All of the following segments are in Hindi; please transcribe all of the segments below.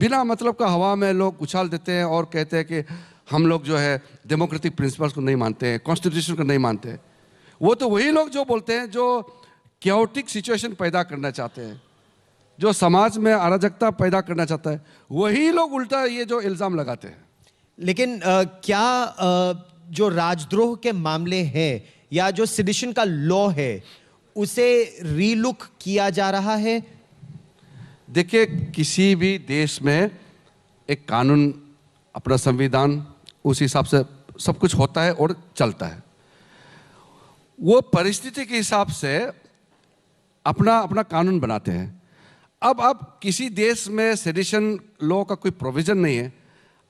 बिना मतलब का हवा में लोग उछाल देते हैं और कहते हैं कि हम लोग जो है डेमोक्रेटिक प्रिंसिपल्स को नहीं मानते हैं, कॉन्स्टिट्यूशन को नहीं मानते हैं। वो तो वही लोग जो बोलते हैं जो क्योटिक सिचुएशन पैदा करना चाहते हैं, जो समाज में अराजकता पैदा करना चाहता है, वही लोग उल्टा ये जो इल्ज़ाम लगाते हैं। लेकिन क्या जो राजद्रोह के मामले हैं या जो सेडिशन का लॉ है उसे रीलुक किया जा रहा है? देखिए, किसी भी देश में एक कानून, अपना संविधान, उस हिसाब से सब कुछ होता है और चलता है। वो परिस्थिति के हिसाब से अपना अपना कानून बनाते हैं। अब आप किसी देश में सेडिशन लॉ का कोई प्रोविजन नहीं है,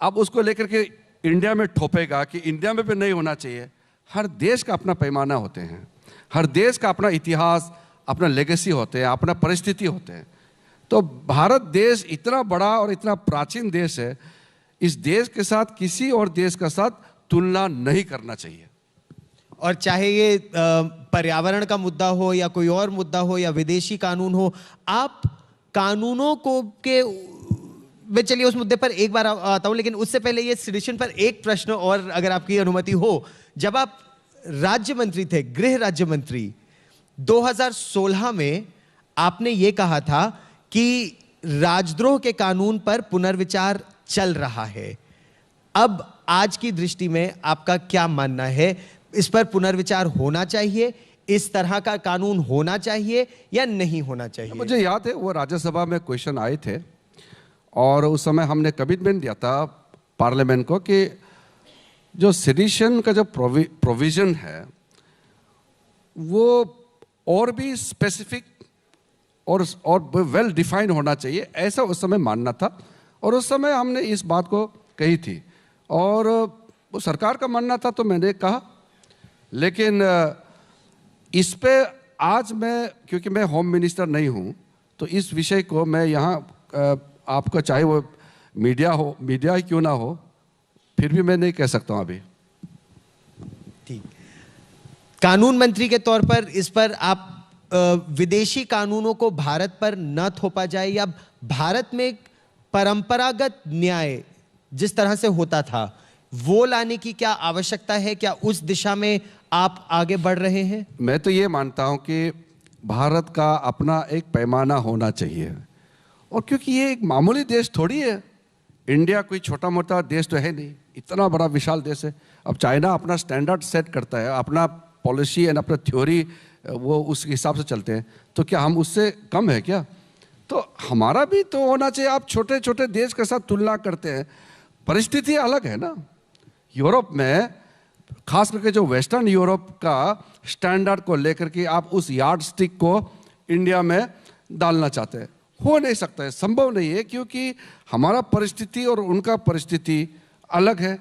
अब उसको लेकर के इंडिया में ठोपेगा कि इंडिया में भी नहीं होना चाहिए। हर देश का अपना पैमाना होते हैं, हर देश का अपना इतिहास, अपना लेगेसी होते हैं, अपना परिस्थिति होते हैं। तो भारत देश इतना बड़ा और इतना प्राचीन देश है, इस देश के साथ किसी और देश का साथ तुलना नहीं करना चाहिए। और चाहे ये पर्यावरण का मुद्दा हो या कोई और मुद्दा हो या विदेशी कानून हो, आप कानूनों को के मैं चलिए उस मुद्दे पर एक बार आता हूं, लेकिन उससे पहले ये सेडिशन पर एक प्रश्न और अगर आपकी अनुमति हो। जब आप राज्य मंत्री थे, गृह राज्य मंत्री, 2016 में आपने ये कहा था कि राजद्रोह के कानून पर पुनर्विचार चल रहा है। अब आज की दृष्टि में आपका क्या मानना है? इस पर पुनर्विचार होना चाहिए, इस तरह का कानून होना चाहिए या नहीं होना चाहिए? मुझे याद है वो राज्यसभा में क्वेश्चन आए थे और उस समय हमने कमिटमेंट दिया था पार्लियामेंट को कि जो सेडिशन का जो प्रोविजन है वो और भी स्पेसिफिक और वेल डिफाइंड होना चाहिए, ऐसा उस समय मानना था। और उस समय हमने इस बात को कही थी और वो सरकार का मानना था, तो मैंने कहा। लेकिन इस पे आज मैं, क्योंकि मैं होम मिनिस्टर नहीं हूँ, तो इस विषय को मैं यहाँ आपका, चाहे वो मीडिया हो, मीडिया ही क्यों ना हो, फिर भी मैं नहीं कह सकता हूँ अभी। ठीक, कानून मंत्री के तौर पर इस पर आप विदेशी कानूनों को भारत पर न थोपा जाए या भारत में परंपरागत न्याय जिस तरह से होता था वो लाने की क्या आवश्यकता है? क्या उस दिशा में आप आगे बढ़ रहे हैं? मैं तो ये मानता हूँ कि भारत का अपना एक पैमाना होना चाहिए, और क्योंकि ये एक मामूली देश थोड़ी है, इंडिया कोई छोटा मोटा देश तो है नहीं, इतना बड़ा विशाल देश है। अब चाइना अपना स्टैंडर्ड सेट करता है, अपना पॉलिसी एंड अपना थ्योरी वो उस हिसाब से चलते हैं, तो क्या हम उससे कम है क्या? तो हमारा भी तो होना चाहिए। आप छोटे छोटे देश के साथ तुलना करते हैं, परिस्थिति अलग है ना। यूरोप में, खास करके जो वेस्टर्न यूरोप का स्टैंडर्ड को लेकर के आप उस यार्ड स्टिक को इंडिया में डालना चाहते हैं, हो नहीं सकता है, संभव नहीं है, क्योंकि हमारा परिस्थिति और उनका परिस्थिति अलग है।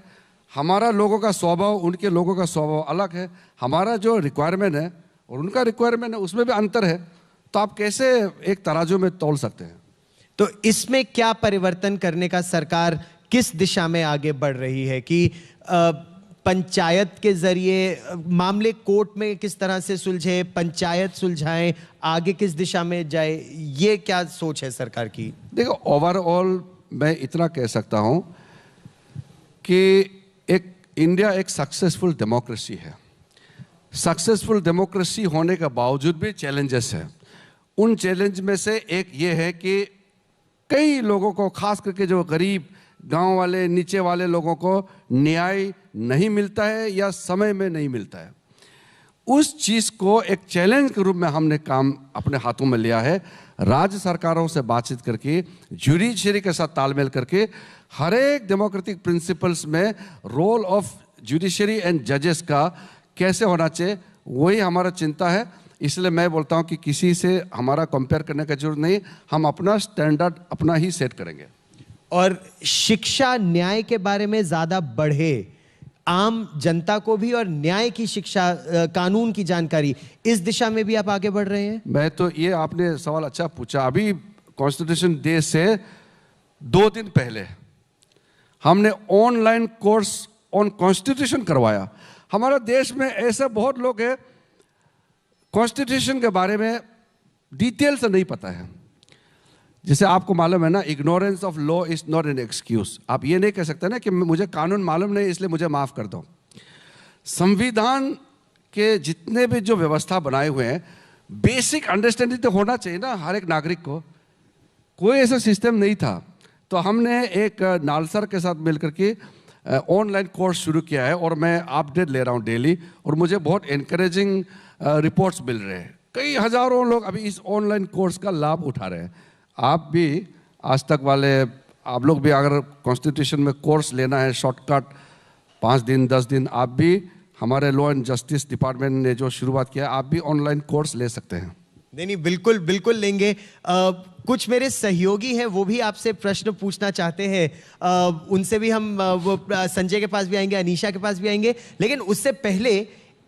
हमारा लोगों का स्वभाव, उनके लोगों का स्वभाव अलग है। हमारा जो रिक्वायरमेंट है और उनका रिक्वायरमेंट है, उसमें भी अंतर है। तो आप कैसे एक तराजू में तौल सकते हैं? तो इसमें क्या परिवर्तन करने का सरकार किस दिशा में आगे बढ़ रही है कि पंचायत के जरिए मामले कोर्ट में किस तरह से सुलझे, पंचायत सुलझाएं, आगे किस दिशा में जाए, ये क्या सोच है सरकार की? देखो, ओवरऑल मैं इतना कह सकता हूं कि इंडिया एक सक्सेसफुल डेमोक्रेसी है। सक्सेसफुल डेमोक्रेसी होने के बावजूद भी चैलेंजेस हैं। उन चैलेंज में से एक ये है कि कई लोगों को, खास करके जो गरीब गांव वाले, नीचे वाले लोगों को न्याय नहीं मिलता है या समय में नहीं मिलता है। उस चीज़ को एक चैलेंज के रूप में हमने काम अपने हाथों में लिया है। राज्य सरकारों से बातचीत करके, जुडिशरी के साथ तालमेल करके, हर एक डेमोक्रेटिक प्रिंसिपल्स में रोल ऑफ जुडिशरी एंड जजेस का कैसे होना चाहिए, वही हमारा चिंता है। इसलिए मैं बोलता हूँ कि किसी से हमारा कंपेयर करने का जरूरत नहीं, हम अपना स्टैंडर्ड अपना ही सेट करेंगे। और शिक्षा न्याय के बारे में ज़्यादा बढ़े, आम जनता को भी, और न्याय की शिक्षा, कानून की जानकारी, इस दिशा में भी आप आगे बढ़ रहे हैं? मैं तो, ये आपने सवाल अच्छा पूछा। अभी कॉन्स्टिट्यूशन डे से 2 दिन पहले हमने ऑनलाइन कोर्स ऑन कॉन्स्टिट्यूशन करवाया। हमारे देश में ऐसे बहुत लोग हैं कॉन्स्टिट्यूशन के बारे में डिटेल से नहीं पता है। जैसे आपको मालूम है ना, ignorance of law is not an excuse. आप ये नहीं कह सकते ना कि मुझे कानून मालूम नहीं इसलिए मुझे माफ कर दो। संविधान के जितने भी जो व्यवस्था बनाए हुए हैं, बेसिक अंडरस्टैंडिंग तो होना चाहिए ना हर एक नागरिक को। कोई ऐसा सिस्टम नहीं था, तो हमने एक नालसर के साथ मिलकर के ऑनलाइन कोर्स शुरू किया है और मैं अपडेट ले रहा हूँ डेली, और मुझे बहुत एनकरेजिंग रिपोर्ट्स मिल रहे हैं। कई हजारों लोग अभी इस ऑनलाइन कोर्स का लाभ उठा रहे हैं। आप भी आज तक वाले, आप लोग भी अगर कॉन्स्टिट्यूशन में कोर्स लेना है शॉर्टकट 5 दिन 10 दिन, आप भी हमारे लॉ एंड जस्टिस डिपार्टमेंट ने जो शुरुआत किया है, आप भी ऑनलाइन कोर्स ले सकते हैं। नहीं, बिल्कुल बिल्कुल लेंगे। कुछ मेरे सहयोगी हैं, वो भी आपसे प्रश्न पूछना चाहते हैं। उनसे भी हम वो संजय के पास भी आएंगे, अनीशा के पास भी आएंगे, लेकिन उससे पहले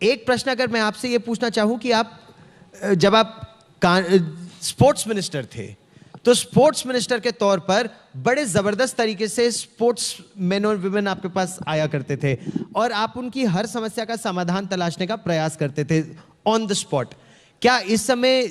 एक प्रश्न अगर मैं आपसे ये पूछना चाहूँ कि आप जब आप स्पोर्ट्स मिनिस्टर थे, तो स्पोर्ट्स मिनिस्टर के तौर पर बड़े जबरदस्त तरीके से स्पोर्ट्स मैन और वुमेन आपके पास आया करते थे और आप उनकी हर समस्या का समाधान तलाशने का प्रयास करते थे ऑन द स्पॉट। क्या इस समय